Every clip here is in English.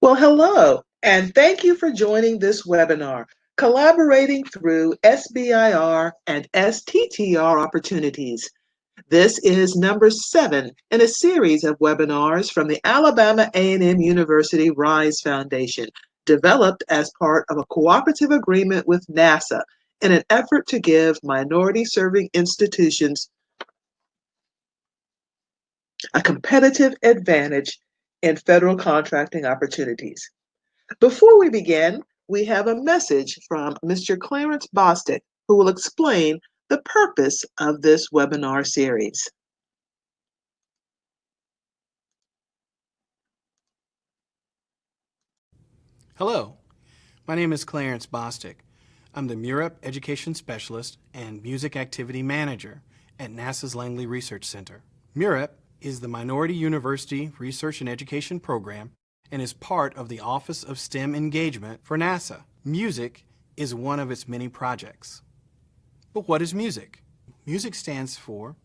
Well, hello, and thank you for joining this webinar, Collaborating Through SBIR and STTR Opportunities. This is number 7 in a series of webinars from the Alabama A&M University RISE Foundation, developed as part of a cooperative agreement with NASA in an effort to give minority-serving institutions a competitive advantage in federal contracting opportunities. Before we begin, we have a message from Mr. Clarence Bostic, who will explain the purpose of this webinar series. Hello, my name is Clarence Bostic. I'm the Mura Education Specialist and Music Activity Manager at NASA's Langley Research Center. Mura is the Minority University Research and Education Program and is part of the Office of STEM Engagement for NASA. Music is one of its many projects. But what is music? Music stands for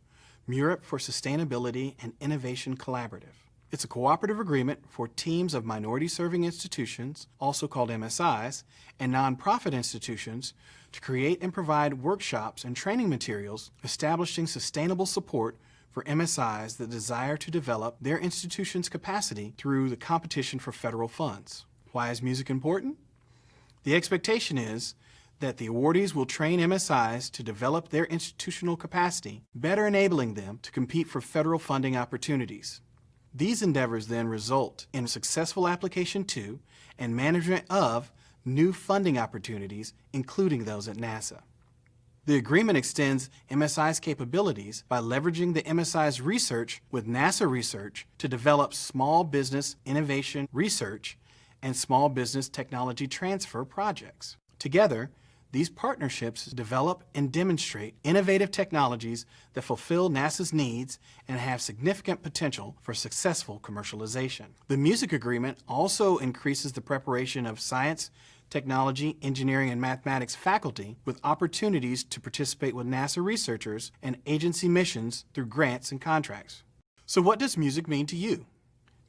Mura for Sustainability and Innovation Collaborative. It's a cooperative agreement for teams of minority-serving institutions, also called MSIs, and nonprofit institutions to create and provide workshops and training materials establishing sustainable support for MSIs that desire to develop their institution's capacity through the competition for federal funds. Why is music important? The expectation is that the awardees will train MSIs to develop their institutional capacity, better enabling them to compete for federal funding opportunities. These endeavors then result in a successful application to and management of new funding opportunities, including those at NASA. The agreement extends MSI's capabilities by leveraging the MSI's research with NASA research to develop small business innovation research and small business technology transfer projects. Together, these partnerships develop and demonstrate innovative technologies that fulfill NASA's needs and have significant potential for successful commercialization. The music agreement also increases the preparation of science, technology, engineering, and mathematics faculty with opportunities to participate with NASA researchers and agency missions through grants and contracts. So what does music mean to you?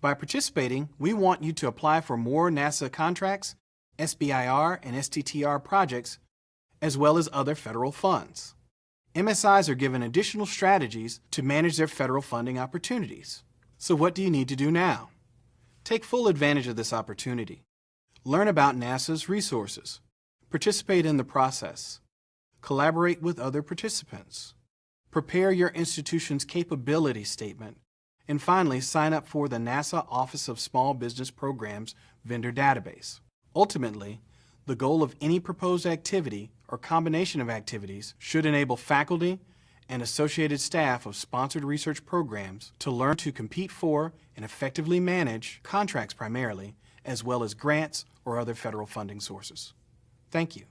By participating, we want you to apply for more NASA contracts, SBIR and STTR projects, as well as other federal funds. MSIs are given additional strategies to manage their federal funding opportunities. So what do you need to do now? Take full advantage of this opportunity. Learn about NASA's resources. Participate in the process. Collaborate with other participants. Prepare your institution's capability statement. And finally, sign up for the NASA Office of Small Business Programs vendor database. Ultimately, the goal of any proposed activity or combination of activities should enable faculty and associated staff of sponsored research programs to learn to compete for and effectively manage contracts primarily, as well as grants or other federal funding sources. Thank you.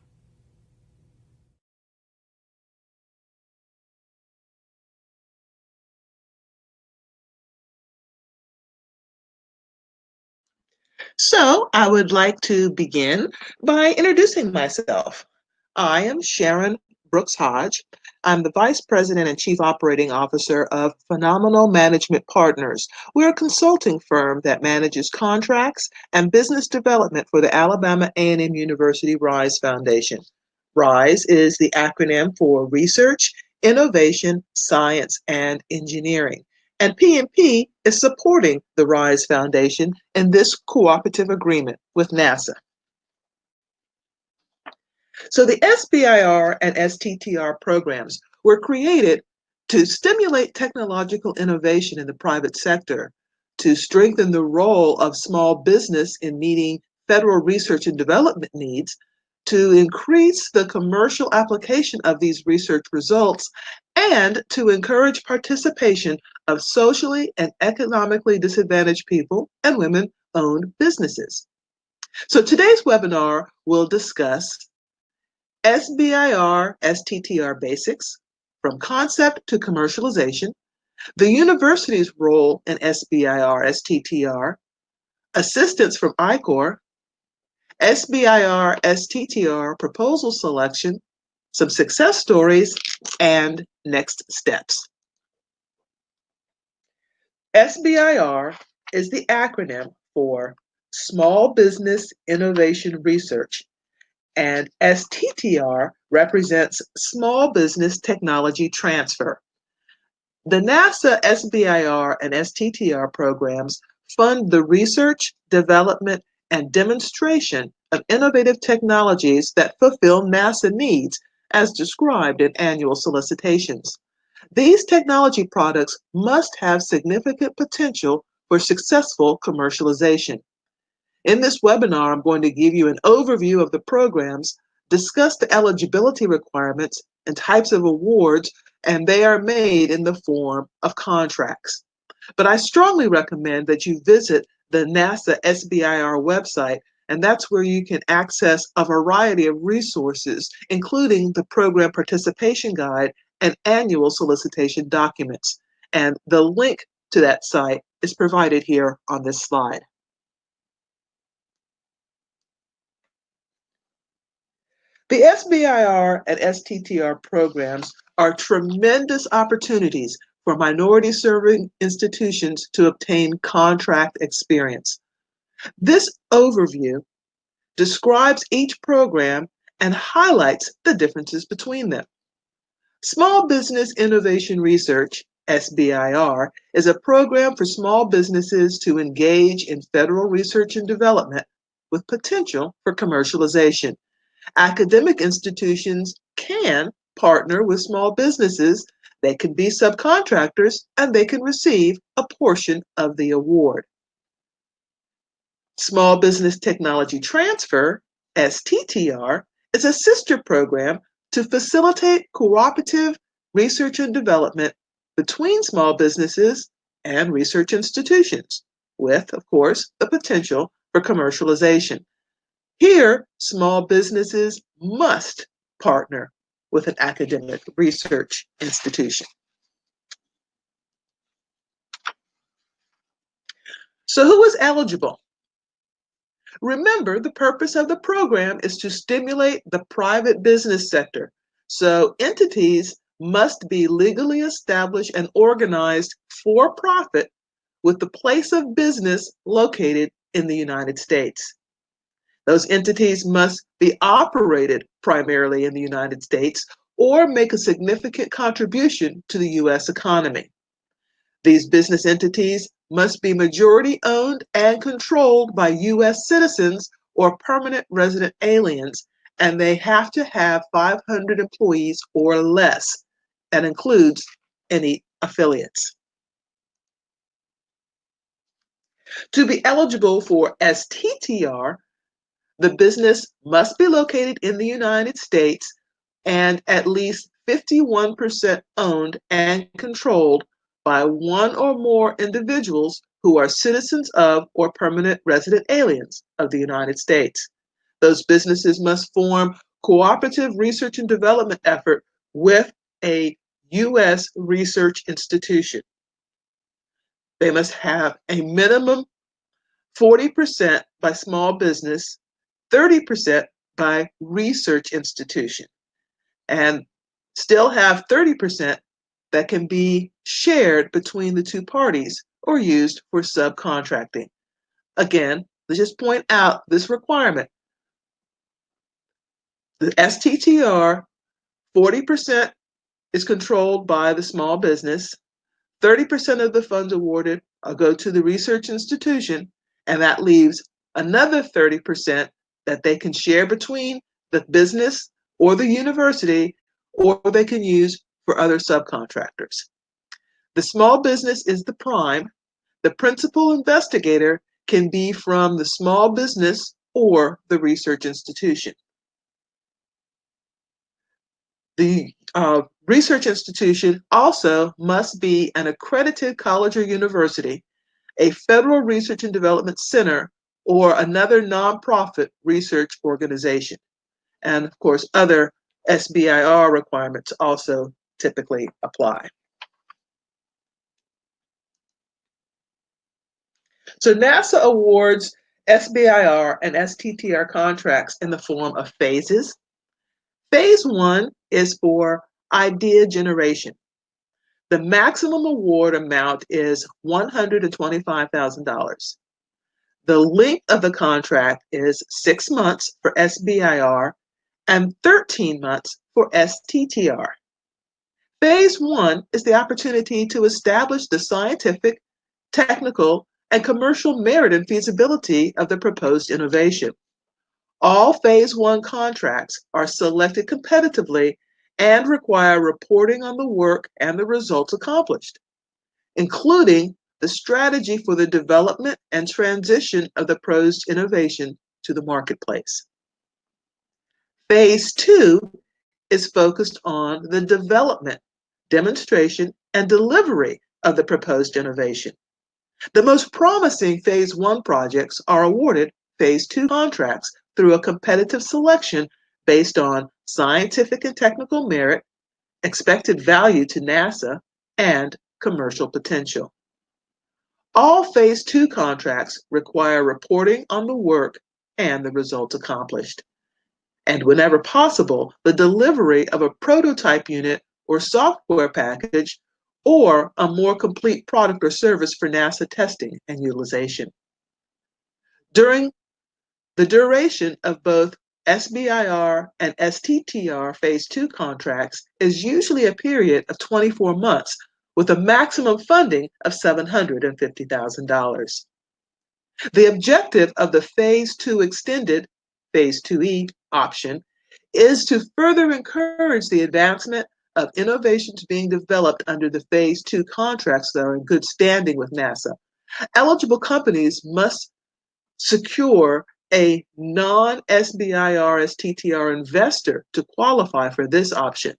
So I would like to begin by introducing myself. I am Sharon Brooks Hodge. I'm the Vice President and Chief Operating Officer of Phenomenal Management Partners. We're a consulting firm that manages contracts and business development for the Alabama A&M University RISE Foundation. RISE is the acronym for Research, Innovation, Science, and Engineering. And PMP is supporting the RISE Foundation in this cooperative agreement with NASA. So the SBIR and STTR programs were created to stimulate technological innovation in the private sector, to strengthen the role of small business in meeting federal research and development needs, to increase the commercial application of these research results, and to encourage participation of socially and economically disadvantaged people and women-owned businesses. So today's webinar will discuss SBIR STTR basics, from concept to commercialization, the university's role in SBIR STTR, assistance from I-Corps, SBIR STTR proposal selection, some success stories, and next steps. SBIR is the acronym for Small Business Innovation Research, and STTR represents Small Business Technology Transfer. The NASA SBIR and STTR programs fund the research, development, and demonstration of innovative technologies that fulfill NASA needs as described in annual solicitations. These technology products must have significant potential for successful commercialization. In this webinar, I'm going to give you an overview of the programs, discuss the eligibility requirements and types of awards, and they are made in the form of contracts. But I strongly recommend that you visit the NASA SBIR website, and that's where you can access a variety of resources, including the program participation guide and annual solicitation documents. And the link to that site is provided here on this slide. The SBIR and STTR programs are tremendous opportunities for minority serving institutions to obtain contract experience. This overview describes each program and highlights the differences between them. Small Business Innovation Research, SBIR, is a program for small businesses to engage in federal research and development with potential for commercialization. Academic institutions can partner with small businesses. They can be subcontractors and they can receive a portion of the award. Small Business Technology Transfer, STTR, is a sister program to facilitate cooperative research and development between small businesses and research institutions, with, of course, the potential for commercialization. Here, small businesses must partner with an academic research institution. So who is eligible? Remember, the purpose of the program is to stimulate the private business sector. So entities must be legally established and organized for profit with the place of business located in the United States. Those entities must be operated primarily in the United States or make a significant contribution to the U.S. economy. These business entities must be majority owned and controlled by U.S. citizens or permanent resident aliens, and they have to have 500 employees or less. That includes any affiliates. To be eligible for STTR, the business must be located in the United States and at least 51% owned and controlled by one or more individuals who are citizens of or permanent resident aliens of the United States. Those businesses must form cooperative research and development effort with a U.S. research institution. They must have a minimum 40% by small business, 30% by research institution, and still have 30% that can be shared between the two parties or used for subcontracting. Again, let's just point out this requirement. The STTR, 40% is controlled by the small business, 30% of the funds awarded go to the research institution, and that leaves another 30% that they can share between the business or the university, or they can use for other subcontractors. The small business is the prime. The principal investigator can be from the small business or the research institution. The research institution also must be an accredited college or university, a federal research and development center, or another nonprofit research organization. And of course, other SBIR requirements also typically apply. So NASA awards SBIR and STTR contracts in the form of phases. Phase 1 is for idea generation. The maximum award amount is $125,000. The length of the contract is 6 months for SBIR and 13 months for STTR. Phase 1 is the opportunity to establish the scientific, technical, and commercial merit and feasibility of the proposed innovation. All Phase 1 contracts are selected competitively and require reporting on the work and the results accomplished, including the strategy for the development and transition of the proposed innovation to the marketplace. Phase 2 is focused on the development, demonstration, and delivery of the proposed innovation. The most promising Phase 1 projects are awarded Phase 2 contracts through a competitive selection based on scientific and technical merit, expected value to NASA, and commercial potential. All Phase 2 contracts require reporting on the work and the results accomplished, and whenever possible, the delivery of a prototype unit or software package or a more complete product or service for NASA testing and utilization. During the duration of both SBIR and STTR Phase 2 contracts is usually a period of 24 months with a maximum funding of $750,000. The objective of the Phase 2 extended, Phase 2E option, is to further encourage the advancement of innovations being developed under the Phase 2 contracts that are in good standing with NASA. Eligible companies must secure a non-SBIR STTR investor to qualify for this option.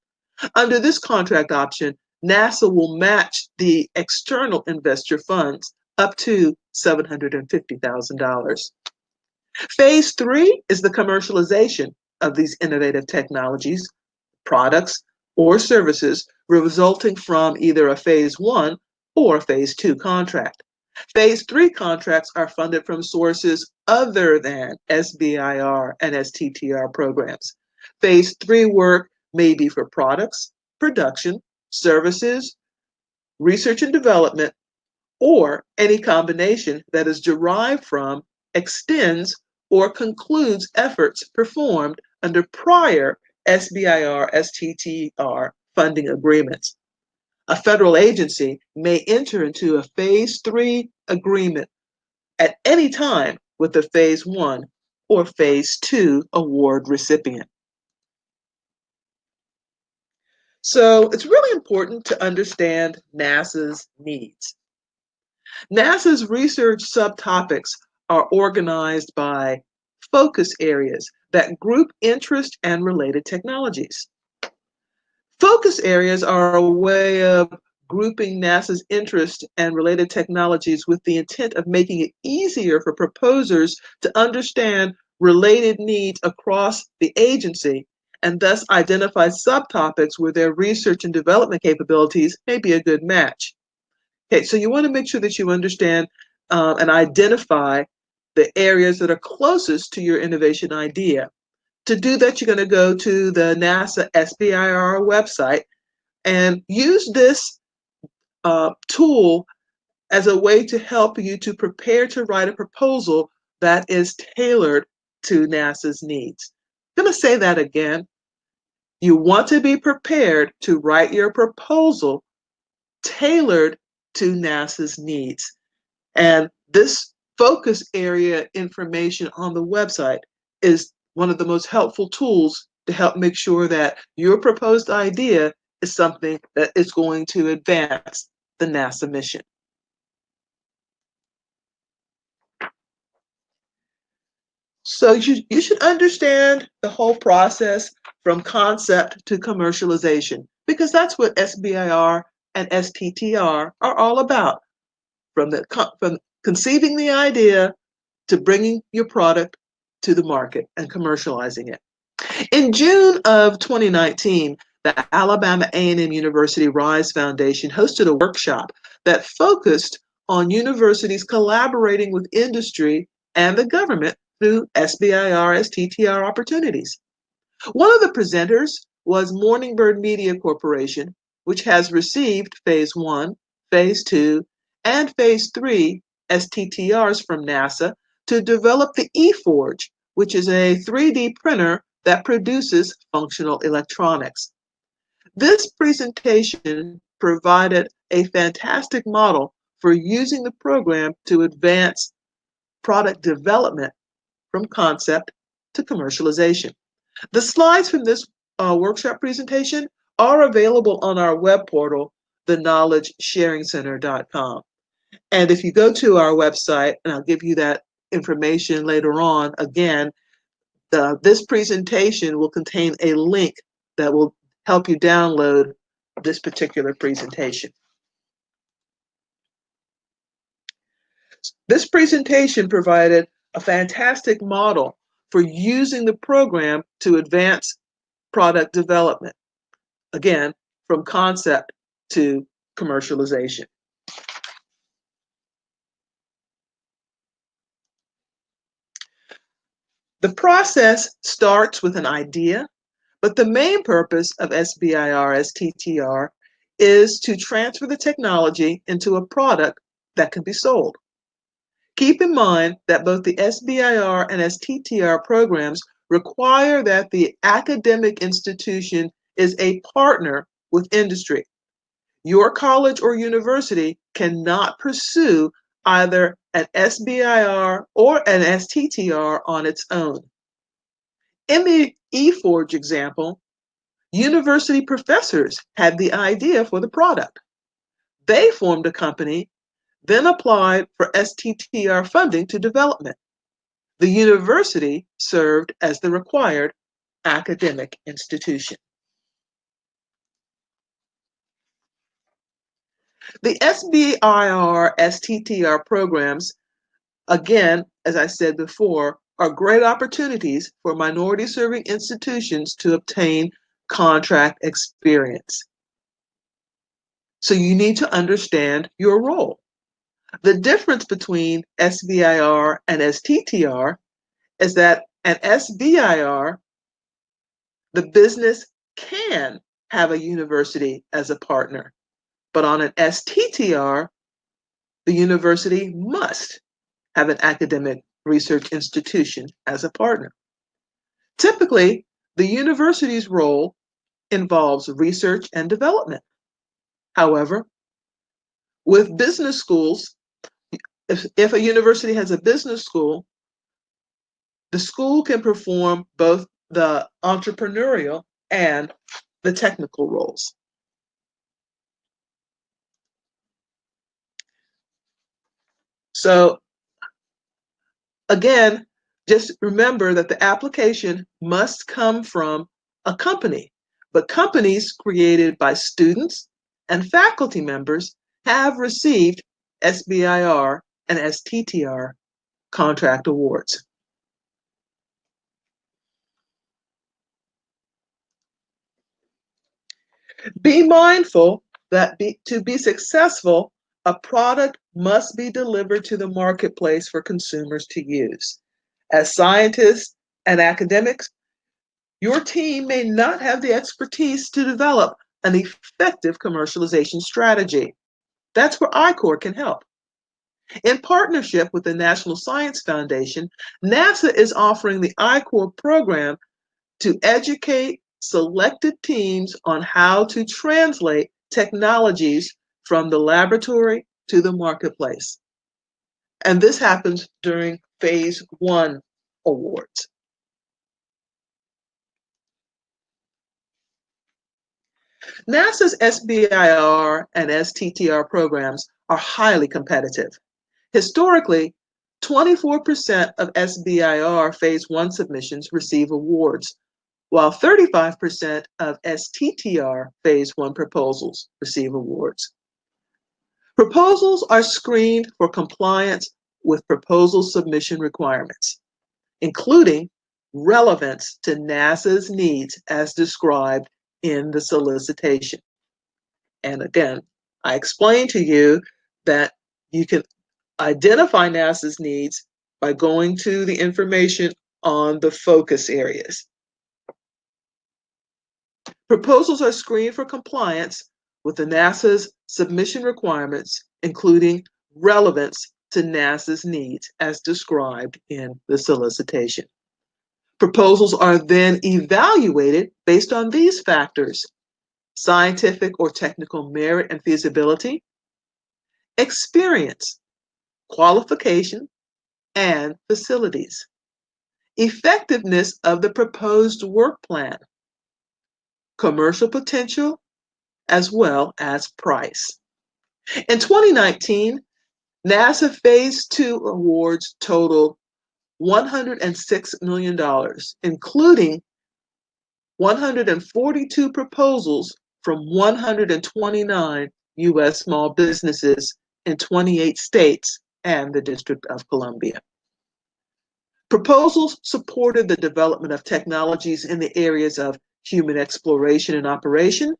Under this contract option, NASA will match the external investor funds up to $750,000. Phase 3 is the commercialization of these innovative technologies, products, or services resulting from either a Phase 1 or a Phase 2 contract. Phase 3 contracts are funded from sources other than SBIR and STTR programs. Phase 3 work may be for products, production, services, research and development, or any combination that is derived from, extends, or concludes efforts performed under prior SBIR STTR funding agreements. A federal agency may enter into a Phase 3 agreement at any time with a Phase 1 or Phase 2 award recipient. So it's really important to understand NASA's needs. NASA's research subtopics are organized by focus areas that group interest and related technologies. Focus areas are a way of grouping NASA's interest and related technologies with the intent of making it easier for proposers to understand related needs across the agency and thus identify subtopics where their research and development capabilities may be a good match. Okay, so you want to make sure that you understand and identify the areas that are closest to your innovation idea. To do that, you're going to go to the NASA SBIR website and use this tool as a way to help you to prepare to write a proposal that is tailored to NASA's needs. I'm going to say that again. You want to be prepared to write your proposal tailored to NASA's needs. And this focus area information on the website is one of the most helpful tools to help make sure that your proposed idea is something that is going to advance the NASA mission. So you should understand the whole process from concept to commercialization, because that's what SBIR and STTR are all about, from conceiving the idea to bringing your product to the market and commercializing it. In June of 2019, the Alabama AAMU-RISE Foundation hosted a workshop that focused on universities collaborating with industry and the government through SBIR STTR opportunities. One of the presenters was Morningbird Media Corporation, which has received Phase 1, Phase 2, and Phase 3 STTRs from NASA to develop the eForge, which is a 3D printer that produces functional electronics. This presentation provided a fantastic model for using the program to advance product development from concept to commercialization. The slides from this workshop presentation are available on our web portal, theknowledgesharingcenter.com. And if you go to our website, and I'll give you that information later on, again, this presentation will contain a link that will help you download this particular presentation. This presentation provided a fantastic model for using the program to advance product development, again, from concept to commercialization. The process starts with an idea, but the main purpose of SBIR STTR is to transfer the technology into a product that can be sold. Keep in mind that both the SBIR and STTR programs require that the academic institution is a partner with industry. Your college or university cannot pursue either an SBIR or an STTR on its own. In the eForge example, university professors had the idea for the product. They formed a company, then applied for STTR funding to development. The university served as the required academic institution. The SBIR STTR programs, again, as I said before, are great opportunities for minority serving institutions to obtain contract experience. So you need to understand your role. The difference between SBIR and STTR is that an SBIR, the business can have a university as a partner, but on an STTR, the university must have an academic research institution as a partner. Typically, the university's role involves research and development. However, with business schools, if a university has a business school, the school can perform both the entrepreneurial and the technical roles. So again, just remember that the application must come from a company, but companies created by students and faculty members have received SBIR and STTR contract awards. Be mindful that to be successful, a product must be delivered to the marketplace for consumers to use. As scientists and academics, your team may not have the expertise to develop an effective commercialization strategy. That's where I-Corps can help. In partnership with the National Science Foundation, NASA is offering the I-Corps program to educate selected teams on how to translate technologies from the laboratory to the marketplace. And this happens during Phase 1 awards. NASA's SBIR and STTR programs are highly competitive. Historically, 24% of SBIR Phase 1 submissions receive awards, while 35% of STTR Phase 1 proposals receive awards. Proposals are screened for compliance with proposal submission requirements, including relevance to NASA's needs as described in the solicitation. And again, I explained to you that you can identify NASA's needs by going to the information on the focus areas. Proposals are screened for compliance with the NASA's submission requirements, including relevance to NASA's needs as described in the solicitation. Proposals are then evaluated based on these factors: scientific or technical merit and feasibility, experience, qualification, and facilities, effectiveness of the proposed work plan, commercial potential, as well as price. In 2019, NASA Phase 2 awards total $106 million, including 142 proposals from 129 U.S. small businesses in 28 states and the District of Columbia. Proposals supported the development of technologies in the areas of human exploration and operation,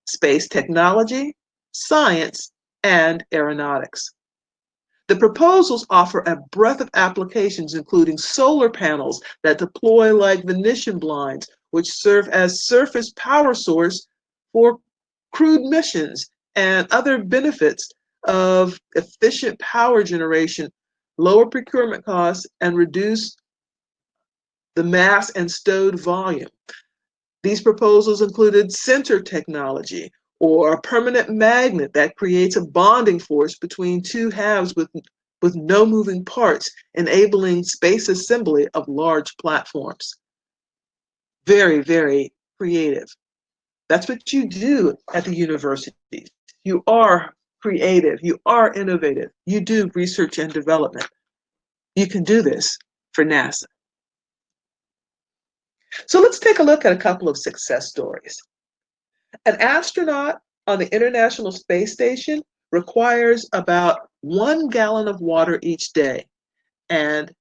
space technology, science, and aeronautics. The proposals offer a breadth of applications, including solar panels that deploy like Venetian blinds, which serve as surface power source for crewed missions, and other benefits of efficient power generation, lower procurement costs, and reduce the mass and stowed volume. These proposals included center technology, or a permanent magnet that creates a bonding force between two halves with no moving parts, enabling space assembly of large platforms. Very, very creative. That's what you do at the university. You are creative, you are innovative, you do research and development. You can do this for NASA. So let's take a look at a couple of success stories. An astronaut on the International Space Station requires about 1 gallon of water each day, and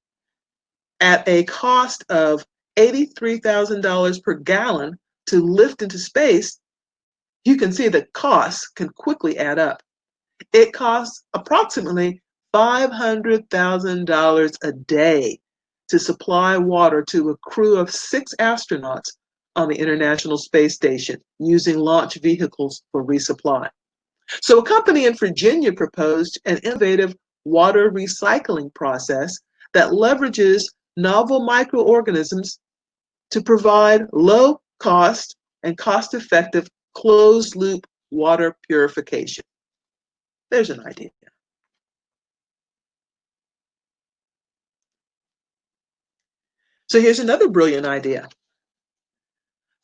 at a cost of $83,000 per gallon to lift into space, you can see that costs can quickly add up. It costs approximately $500,000 a day to supply water to a crew of 6 astronauts on the International Space Station using launch vehicles for resupply. So a company in Virginia proposed an innovative water recycling process that leverages novel microorganisms to provide low cost and cost-effective closed-loop water purification. There's an idea. So here's another brilliant idea.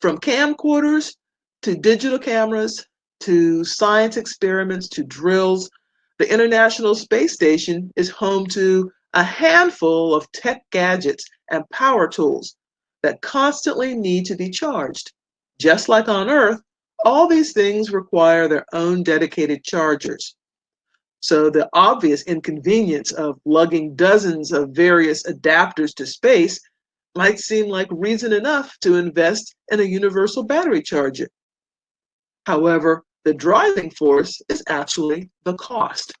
From camcorders to digital cameras to science experiments to drills, the International Space Station is home to a handful of tech gadgets and power tools that constantly need to be charged. Just like on Earth, all these things require their own dedicated chargers. So the obvious inconvenience of lugging dozens of various adapters to space might seem like reason enough to invest in a universal battery charger. However, the driving force is actually the cost.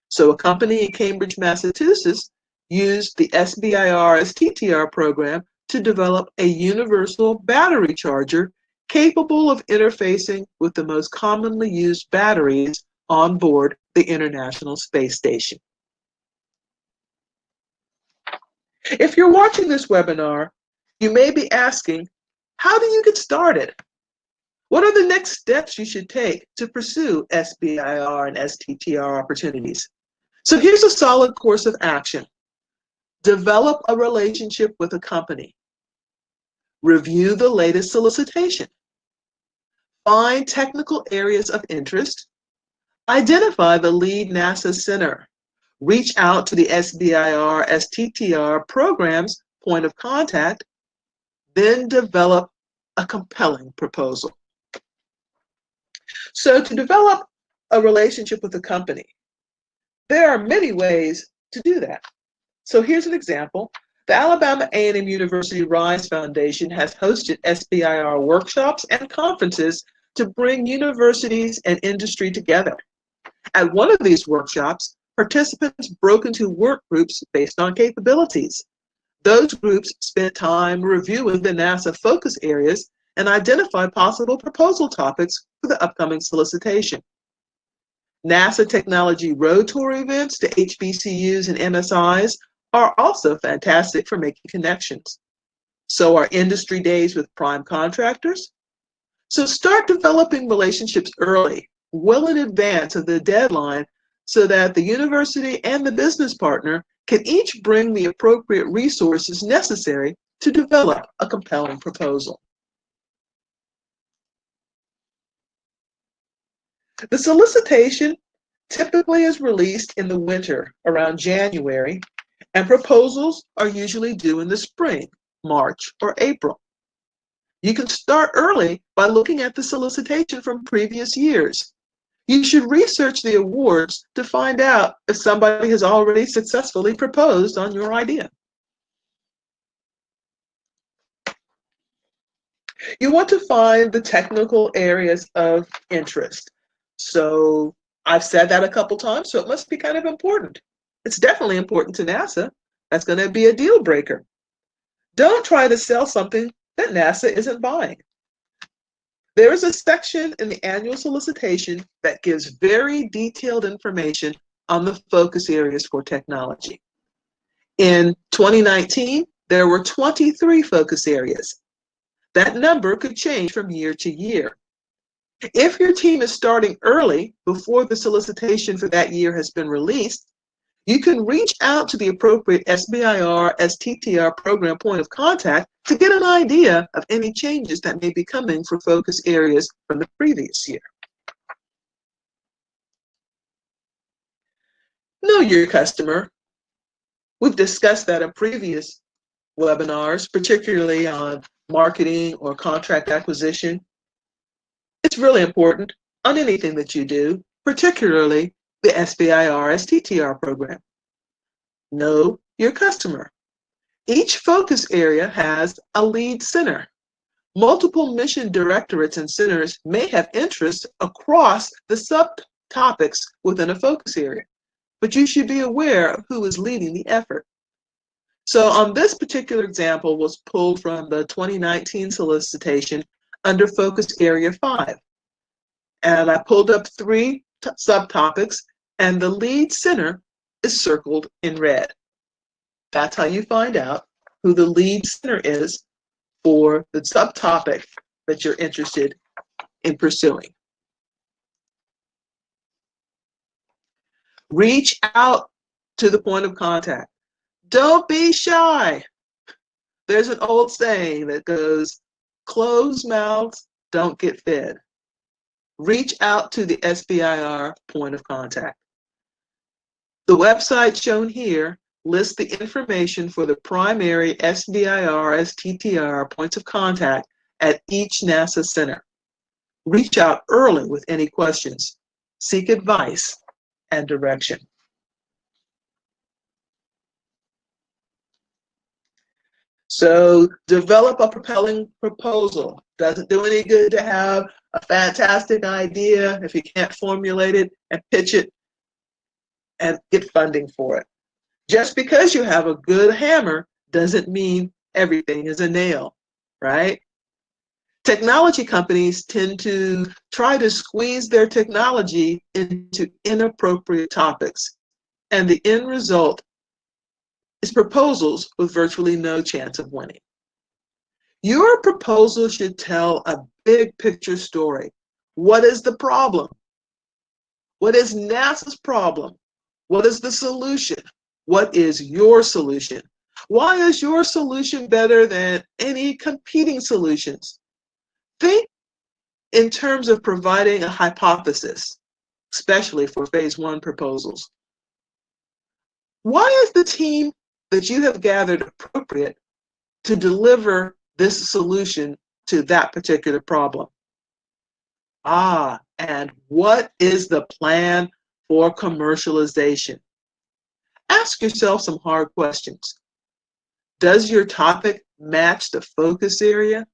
So a company in Cambridge, Massachusetts used the SBIR STTR program to develop a universal battery charger capable of interfacing with the most commonly used batteries on board the International Space Station. If you're watching this webinar, you may be asking, how do you get started? What are the next steps you should take to pursue SBIR and STTR opportunities? So here's a solid course of action. Develop a relationship with a company. Review the latest solicitation. Find technical areas of interest. Identify the lead NASA center. Reach out to the SBIR, STTR program's point of contact. Then develop a compelling proposal. So to develop a relationship with a company, there are many ways to do that. So here's an example. The Alabama AAMU-RISE Foundation has hosted SBIR workshops and conferences to bring universities and industry together. At one of these workshops, participants broke into work groups based on capabilities. Those groups spent time reviewing the NASA focus areas and identified possible proposal topics for the upcoming solicitation. NASA Technology Road Tour events to HBCUs and MSIs are also fantastic for making connections. So are industry days with prime contractors. So start developing relationships early, well in advance of the deadline, so that the university and the business partner can each bring the appropriate resources necessary to develop a compelling proposal. The solicitation typically is released in the winter around January, and proposals are usually due in the spring, March or April. You can start early by looking at the solicitation from previous years. You should research the awards to find out if somebody has already successfully proposed on your idea. You want to find the technical areas of interest. So I've said that a couple times, so it must be kind of important. It's definitely important to NASA. That's going to be a deal breaker. Don't try to sell something that NASA isn't buying. There is a section in the annual solicitation that gives very detailed information on the focus areas for technology. In 2019, there were 23 focus areas. That number could change from year to year. If your team is starting early, before the solicitation for that year has been released, you can reach out to the appropriate SBIR, STTR program point of contact to get an idea of any changes that may be coming for focus areas from the previous year. Know your customer. We've discussed that in previous webinars, particularly on marketing or contract acquisition. It's really important on anything that you do, particularly the SBIR STTR program. Know your customer. Each focus area has a lead center. Multiple mission directorates and centers may have interests across the subtopics within a focus area, but you should be aware of who is leading the effort. So on this particular example was pulled from the 2019 solicitation under Focus Area 5. And I pulled up 3 subtopics, and the lead center is circled in red. That's how you find out who the lead center is for the subtopic that you're interested in pursuing. Reach out to the point of contact. Don't be shy. There's an old saying that goes, closed mouths don't get fed. Reach out to the SBIR point of contact. The website shown here lists the information for the primary SBIR, STTR points of contact at each NASA center. Reach out early with any questions. Seek advice and direction. So develop a propelling proposal. Doesn't do any good to have a fantastic idea if you can't formulate it and pitch it and get funding for it. Just because you have a good hammer doesn't mean everything is a nail, right? Technology companies tend to try to squeeze their technology into inappropriate topics, and the end result is proposals with virtually no chance of winning. Your proposal should tell a big picture story. What is the problem? What is NASA's problem? What is the solution? What is your solution? Why is your solution better than any competing solutions? Think in terms of providing a hypothesis, especially for phase 1 proposals. Why is the team that you have gathered appropriate to deliver this solution to that particular problem? And what is the plan for commercialization? Ask yourself some hard questions. Does your topic match the focus area?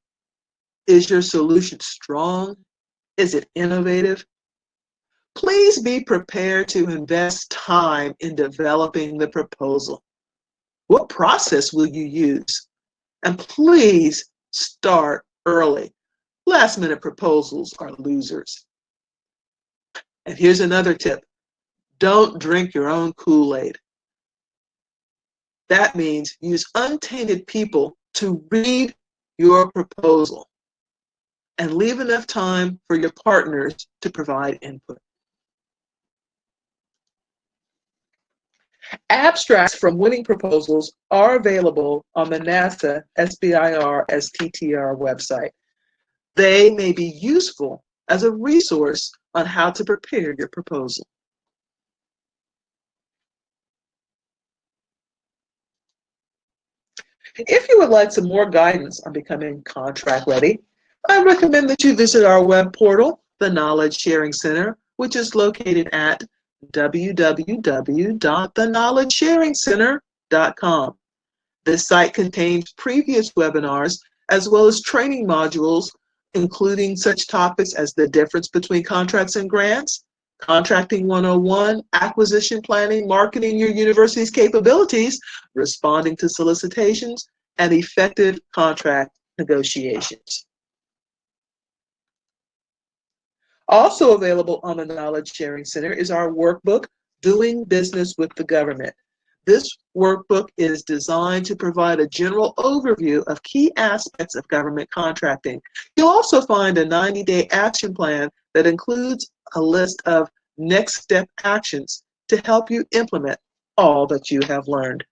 Is your solution strong? Is it innovative? Please be prepared to invest time in developing the proposal. What process will you use? And please start early. Last-minute proposals are losers. And here's another tip. Don't drink your own Kool-Aid. That means use untainted people to read your proposal and leave enough time for your partners to provide input. Abstracts from winning proposals are available on the NASA SBIR STTR website. They may be useful as a resource on how to prepare your proposal. If you would like some more guidance on becoming contract ready, I recommend that you visit our web portal, the Knowledge Sharing Center, which is located at www.theknowledgesharingcenter.com. This site contains previous webinars as well as training modules, including such topics as the difference between contracts and grants, Contracting 101, acquisition planning, marketing your university's capabilities, responding to solicitations, and effective contract negotiations. Also available on the Knowledge Sharing Center is our workbook, Doing Business with the Government. This workbook is designed to provide a general overview of key aspects of government contracting. You'll also find a 90-day action plan that includes a list of next step actions to help you implement all that you have learned.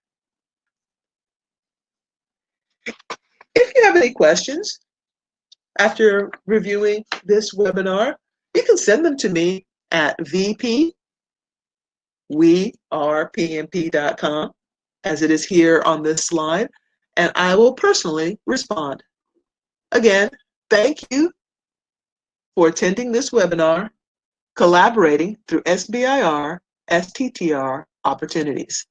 If you have any questions after reviewing this webinar, you can send them to me at vp@wearepmp.com, as it is here on this slide, and I will personally respond. Again, thank you for attending this webinar, collaborating through SBIR STTR opportunities.